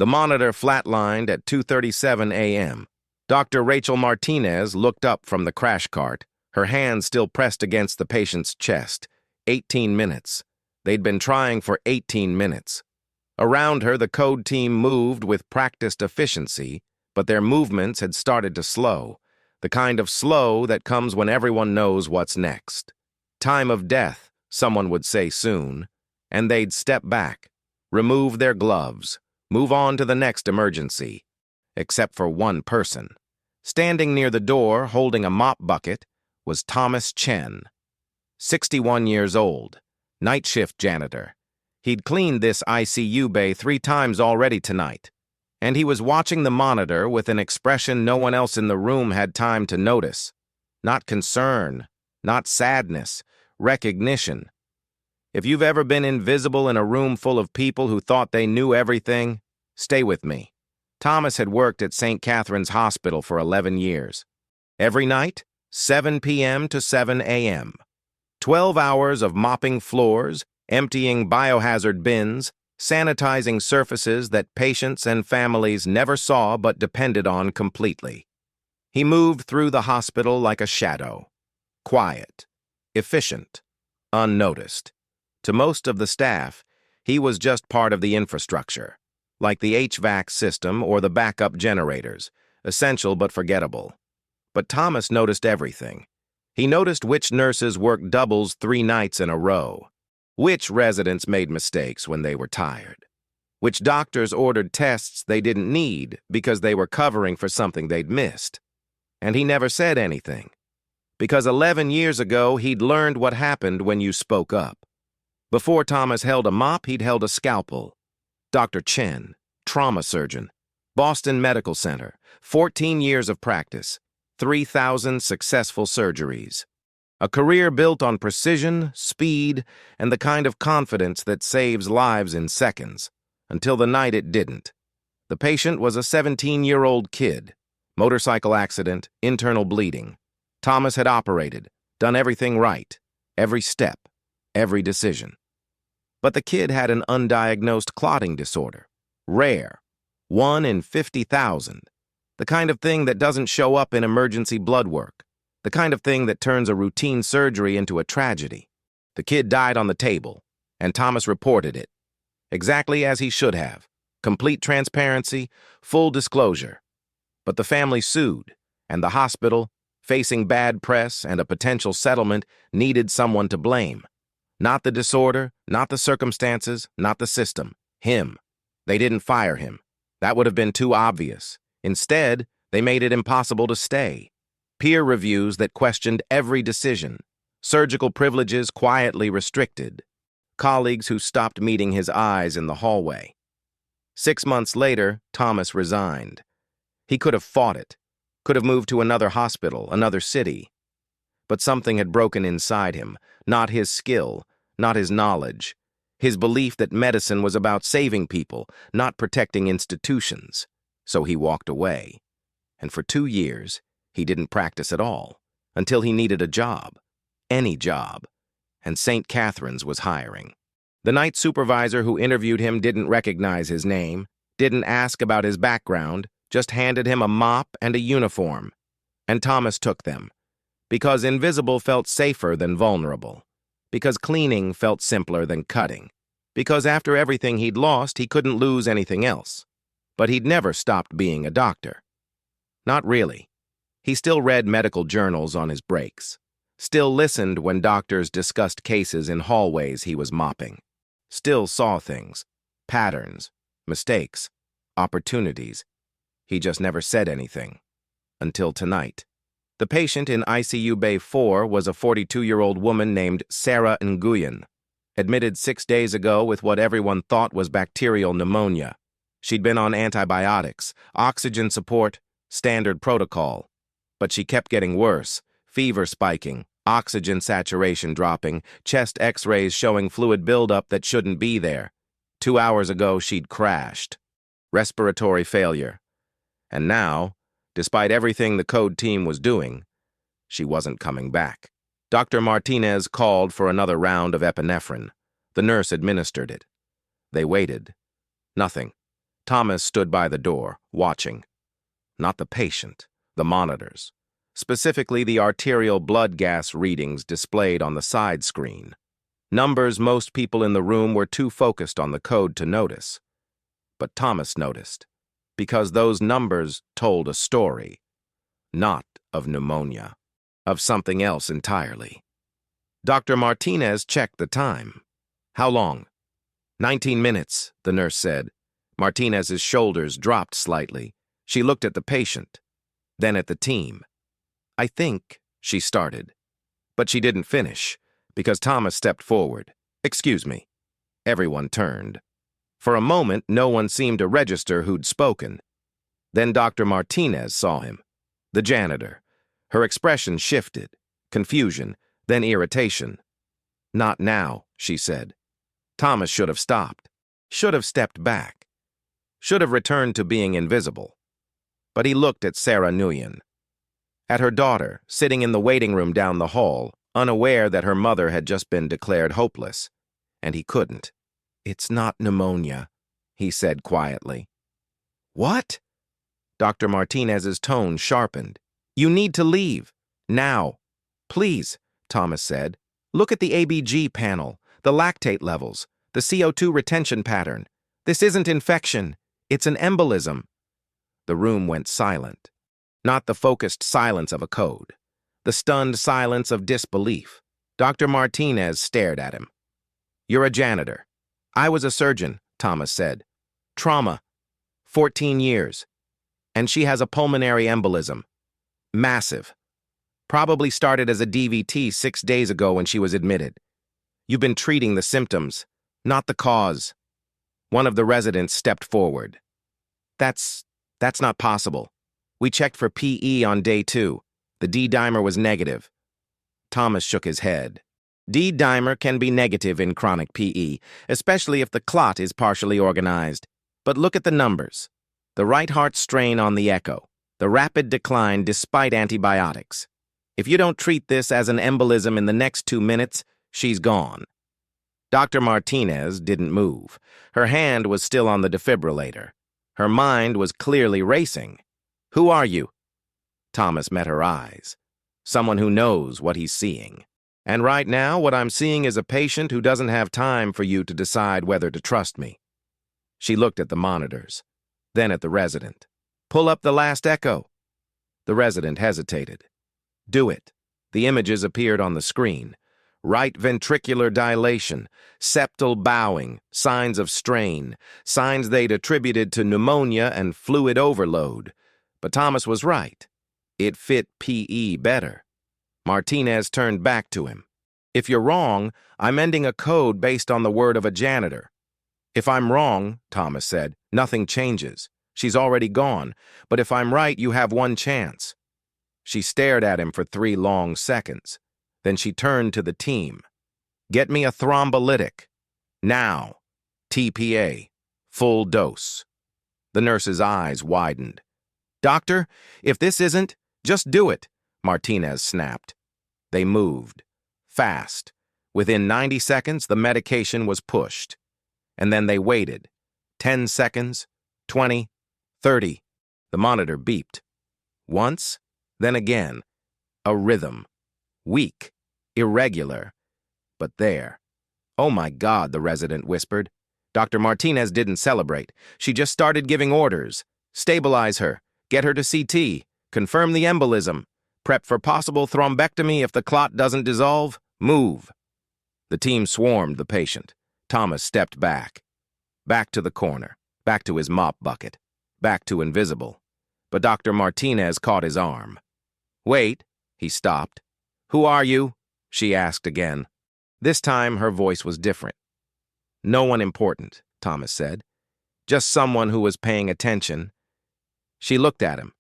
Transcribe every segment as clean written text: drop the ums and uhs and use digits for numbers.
The monitor flatlined at 2:37 a.m. Dr. Rachel Martinez looked up from the crash cart, her hand still pressed against the patient's chest. 18 minutes. They'd been trying for 18 minutes. Around her, the code team moved with practiced efficiency, but their movements had started to slow, the kind of slow that comes when everyone knows what's next. Time of death, someone would say soon, and they'd step back, remove their gloves, move on to the next emergency, except for one person. Standing near the door, holding a mop bucket, was Thomas Chen, 61 years old, night shift janitor. He'd cleaned this ICU bay 3 times already tonight, and he was watching the monitor with an expression no one else in the room had time to notice. Not concern, not sadness, recognition. If you've ever been invisible in a room full of people who thought they knew everything, stay with me. Thomas had worked at St. Catherine's Hospital for 11 years. Every night, 7 p.m. to 7 a.m. 12 hours of mopping floors, emptying biohazard bins, sanitizing surfaces that patients and families never saw but depended on completely. He moved through the hospital like a shadow. Quiet, efficient, unnoticed. To most of the staff, he was just part of the infrastructure, like the HVAC system or the backup generators, essential but forgettable. But Thomas noticed everything. He noticed which nurses worked doubles 3 nights in a row, which residents made mistakes when they were tired, which doctors ordered tests they didn't need because they were covering for something they'd missed. And he never said anything, because 11 years ago he'd learned what happened when you spoke up. Before Thomas held a mop, he'd held a scalpel. Dr. Chen, trauma surgeon, Boston Medical Center, 14 years of practice, 3,000 successful surgeries. A career built on precision, speed, and the kind of confidence that saves lives in seconds, until the night it didn't. The patient was a 17-year-old kid. Motorcycle accident, internal bleeding. Thomas had operated, done everything right, every step, every decision. But the kid had an undiagnosed clotting disorder. Rare. 1 in 50,000. The kind of thing that doesn't show up in emergency blood work. The kind of thing that turns a routine surgery into a tragedy. The kid died on the table, and Thomas reported it. Exactly as he should have. Complete transparency, full disclosure. But the family sued, and the hospital, facing bad press and a potential settlement, needed someone to blame. Not the disorder, not the circumstances, not the system. Him. They didn't fire him. That would have been too obvious. Instead, they made it impossible to stay. Peer reviews that questioned every decision. Surgical privileges quietly restricted. Colleagues who stopped meeting his eyes in the hallway. 6 months later, Thomas resigned. He could have fought it. Could have moved to another hospital, another city. But something had broken inside him. Not his skill, not his knowledge. His belief that medicine was about saving people, not protecting institutions. So he walked away. And for 2 years, he didn't practice at all, until he needed a job. Any job. And St. Catherine's was hiring. The night supervisor who interviewed him didn't recognize his name, didn't ask about his background, just handed him a mop and a uniform. And Thomas took them. Because invisible felt safer than vulnerable. Because cleaning felt simpler than cutting. Because after everything he'd lost, he couldn't lose anything else. But he'd never stopped being a doctor. Not really. He still read medical journals on his breaks. Still listened when doctors discussed cases in hallways he was mopping. Still saw things, patterns, mistakes, opportunities. He just never said anything. Until tonight. The patient in ICU Bay 4 was a 42-year-old woman named Sarah Nguyen, admitted 6 days ago with what everyone thought was bacterial pneumonia. She'd been on antibiotics, oxygen support, standard protocol. But she kept getting worse, fever spiking, oxygen saturation dropping, chest x-rays showing fluid buildup that shouldn't be there. 2 hours ago, she'd crashed. Respiratory failure. And now, despite everything the code team was doing, she wasn't coming back. Dr. Martinez called for another round of epinephrine. The nurse administered it. They waited. Nothing. Thomas stood by the door, watching. Not the patient, the monitors. Specifically the arterial blood gas readings displayed on the side screen. Numbers most people in the room were too focused on the code to notice. But Thomas noticed, because those numbers told a story. Not of pneumonia, of something else entirely. Dr. Martinez checked the time. How long? 19 minutes, the nurse said. Martinez's shoulders dropped slightly. She looked at the patient, then at the team. I think, she started. But she didn't finish, because Thomas stepped forward. Excuse me. Everyone turned. For a moment, no one seemed to register who'd spoken. Then Dr. Martinez saw him. The janitor. Her expression shifted. Confusion, then irritation. Not now, she said. Thomas should have stopped. Should have stepped back. Should have returned to being invisible. But he looked at Sarah Nguyen. At her daughter, sitting in the waiting room down the hall, unaware that her mother had just been declared hopeless. And he couldn't. It's not pneumonia, he said quietly. What? Dr. Martinez's tone sharpened. You need to leave. Now. Please, Thomas said. Look at the ABG panel, the lactate levels, the CO2 retention pattern. This isn't infection. It's an embolism. The room went silent. Not the focused silence of a code. The stunned silence of disbelief. Dr. Martinez stared at him. You're a janitor. I was a surgeon, Thomas said. Trauma. 14 years. And she has a pulmonary embolism. Massive. Probably started as a DVT 6 days ago when she was admitted. You've been treating the symptoms, not the cause. One of the residents stepped forward. That's not possible. We checked for PE on day 2. The D-dimer was negative. Thomas shook his head. D-dimer can be negative in chronic PE, especially if the clot is partially organized. But look at the numbers. The right heart strain on the echo. The rapid decline despite antibiotics. If you don't treat this as an embolism in the next 2 minutes, she's gone. Dr. Martinez didn't move. Her hand was still on the defibrillator. Her mind was clearly racing. Who are you? Thomas met her eyes. Someone who knows what he's seeing. And right now, what I'm seeing is a patient who doesn't have time for you to decide whether to trust me. She looked at the monitors, then at the resident. Pull up the last echo. The resident hesitated. Do it. The images appeared on the screen. Right ventricular dilation, septal bowing, signs of strain, signs they'd attributed to pneumonia and fluid overload. But Thomas was right. It fit PE better. Martinez turned back to him. If you're wrong, I'm ending a code based on the word of a janitor. If I'm wrong, Thomas said, nothing changes. She's already gone. But if I'm right, you have one chance. She stared at him for 3 long seconds. Then she turned to the team. Get me a thrombolytic. Now. TPA. Full dose. The nurse's eyes widened. Doctor, if this isn't, just do it, Martinez snapped. They moved. Fast. Within 90 seconds, the medication was pushed. And then they waited. 10 seconds, 20, 30. The monitor beeped. Once, then again. A rhythm. Weak. Irregular. But there. Oh my God, the resident whispered. Dr. Martinez didn't celebrate. She just started giving orders. Stabilize her. Get her to CT. Confirm the embolism. Prep for possible thrombectomy if the clot doesn't dissolve. Move. The team swarmed the patient. Thomas stepped back. Back to the corner. Back to his mop bucket. Back to invisible. But Dr. Martinez caught his arm. Wait. He stopped. Who are you? She asked again. This time her voice was different. No one important, Thomas said. Just someone who was paying attention. She looked at him.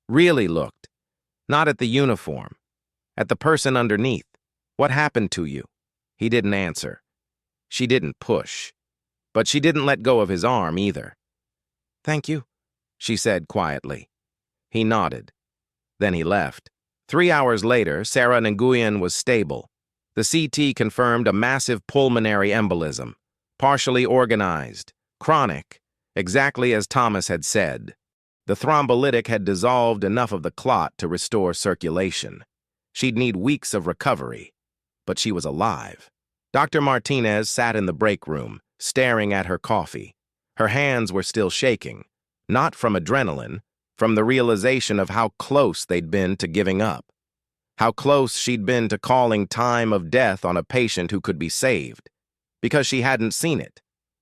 Really looked. Not at the uniform. At the person underneath. What happened to you? He didn't answer. She didn't push. But she didn't let go of his arm either. Thank you, she said quietly. He nodded. Then he left. 3 hours later, Sarah Nguyen was stable. The CT confirmed a massive pulmonary embolism. Partially organized. Chronic. Exactly as Thomas had said. The thrombolytic had dissolved enough of the clot to restore circulation. She'd need weeks of recovery, but she was alive. Dr. Martinez sat in the break room, staring at her coffee. Her hands were still shaking, not from adrenaline, from the realization of how close they'd been to giving up. How close she'd been to calling time of death on a patient who could be saved, because she hadn't seen it,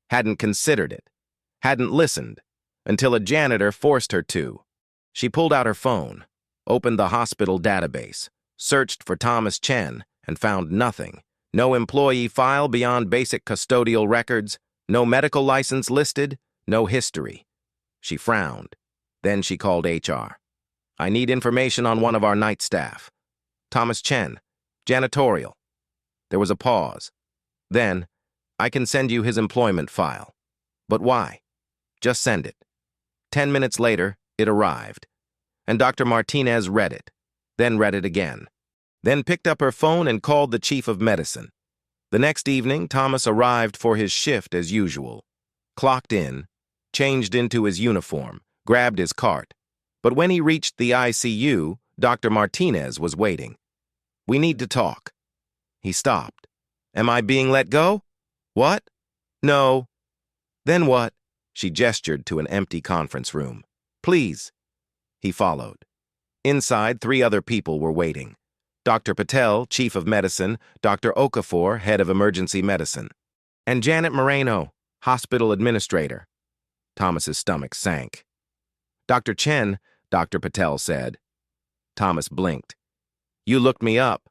hadn't considered it, hadn't listened, until a janitor forced her to. She pulled out her phone, opened the hospital database, searched for Thomas Chen, and found nothing. No employee file beyond basic custodial records, no medical license listed, no history. She frowned. Then she called HR. I need information on one of our night staff. Thomas Chen, janitorial. There was a pause. Then, I can send you his employment file. But why? Just send it. 10 minutes later, it arrived. And Dr. Martinez read it, then read it again. Then picked up her phone and called the chief of medicine. The next evening, Thomas arrived for his shift as usual. Clocked in, changed into his uniform, grabbed his cart. But when he reached the ICU, Dr. Martinez was waiting. We need to talk. He stopped. Am I being let go? What? No. Then what? She gestured to an empty conference room. Please. He followed. Inside, 3 other people were waiting. Dr. Patel, chief of medicine, Dr. Okafor, head of emergency medicine, and Janet Moreno, hospital administrator. Thomas's stomach sank. Dr. Chen, Dr. Patel said. Thomas blinked. You looked me up.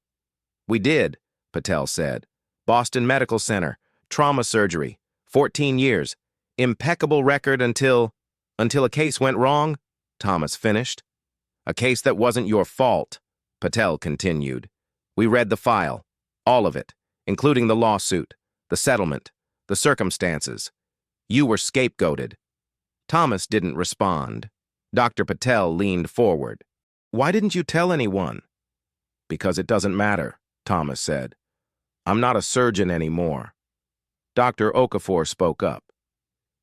We did, Patel said. Boston Medical Center, trauma surgery, 14 years, impeccable record until a case went wrong, Thomas finished. A case that wasn't your fault, Patel continued. We read the file, all of it, including the lawsuit, the settlement, the circumstances. You were scapegoated. Thomas didn't respond. Dr. Patel leaned forward. Why didn't you tell anyone? Because it doesn't matter, Thomas said. I'm not a surgeon anymore. Dr. Okafor spoke up.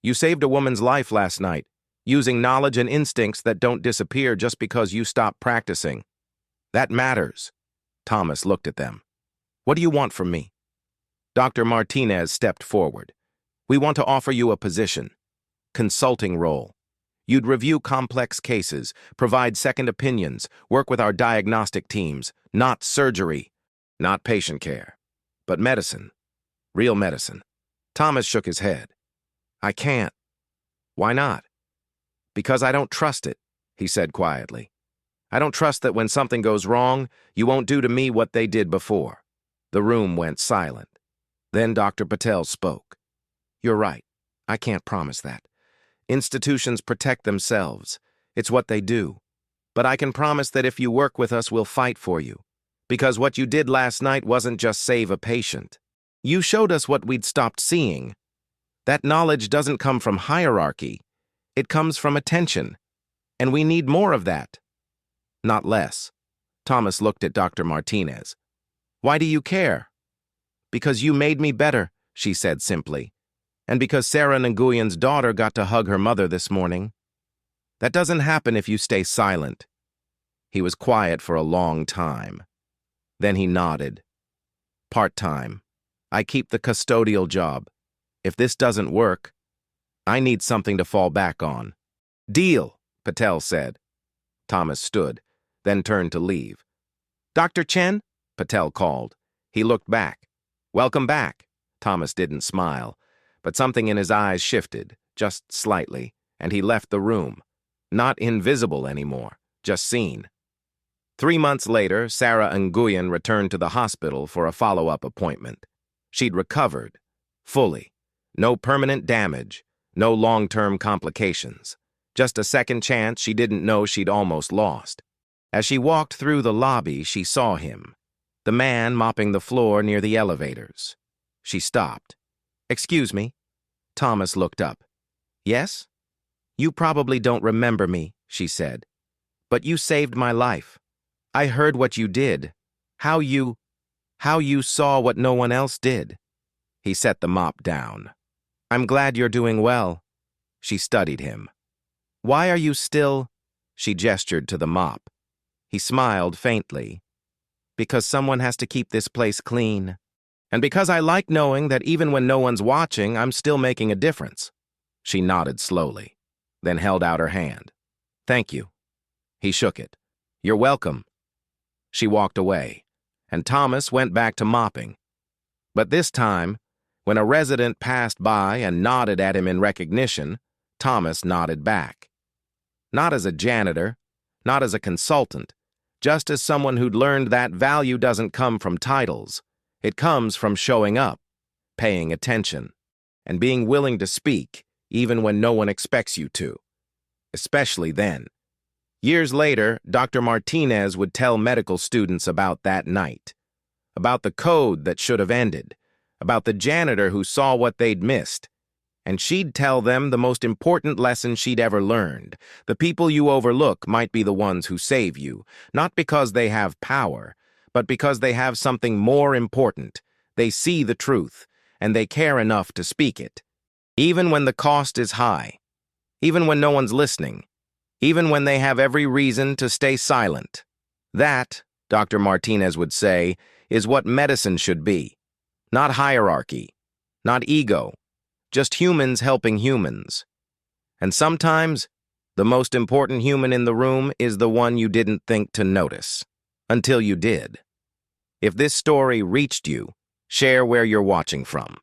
You saved a woman's life last night, using knowledge and instincts that don't disappear just because you stop practicing. That matters. Thomas looked at them. What do you want from me? Dr. Martinez stepped forward. We want to offer you a position. Consulting role. You'd review complex cases, provide second opinions, work with our diagnostic teams, not surgery, not patient care, but medicine. Real medicine. Thomas shook his head. I can't. Why not? Because I don't trust it, he said quietly. I don't trust that when something goes wrong, you won't do to me what they did before. The room went silent. Then Dr. Patel spoke. You're right. I can't promise that. Institutions protect themselves. It's what they do. But I can promise that if you work with us, we'll fight for you. Because what you did last night wasn't just save a patient. You showed us what we'd stopped seeing. That knowledge doesn't come from hierarchy. It comes from attention. And we need more of that. Not less. Thomas looked at Dr. Martinez. Why do you care? Because you made me better, she said simply. And because Sarah Nguyen's daughter got to hug her mother this morning. That doesn't happen if you stay silent. He was quiet for a long time. Then he nodded. Part-time. I keep the custodial job. If this doesn't work, I need something to fall back on. Deal, Patel said. Thomas stood, then turned to leave. Dr. Chen? Patel called. He looked back. Welcome back. Thomas didn't smile, but something in his eyes shifted, just slightly, and he left the room. Not invisible anymore, just seen. 3 months later, Sarah Nguyen returned to the hospital for a follow-up appointment. She'd recovered, fully. No permanent damage, no long-term complications. Just a second chance she didn't know she'd almost lost. As she walked through the lobby, she saw him, the man mopping the floor near the elevators. She stopped. Excuse me. Thomas looked up. Yes? You probably don't remember me, she said. But you saved my life. I heard what you did. How you saw what no one else did. He set the mop down. I'm glad you're doing well. She studied him. "Why are you still—" She gestured to the mop. He smiled faintly. "Because someone has to keep this place clean. And because I like knowing that even when no one's watching, I'm still making a difference." She nodded slowly, then held out her hand. "Thank you." He shook it. "You're welcome." She walked away, and Thomas went back to mopping. But this time, when a resident passed by and nodded at him in recognition, Thomas nodded back. Not as a janitor, not as a consultant, just as someone who'd learned that value doesn't come from titles. It comes from showing up, paying attention, and being willing to speak even when no one expects you to. Especially then. Years later, Dr. Martinez would tell medical students about that night, about the code that should have ended, about the janitor who saw what they'd missed. And she'd tell them the most important lesson she'd ever learned. The people you overlook might be the ones who save you, not because they have power, but because they have something more important. They see the truth, and they care enough to speak it. Even when the cost is high, even when no one's listening, even when they have every reason to stay silent. That, Dr. Martinez would say, is what medicine should be. Not hierarchy, not ego, just humans helping humans. And sometimes, the most important human in the room is the one you didn't think to notice, until you did. If this story reached you, share where you're watching from.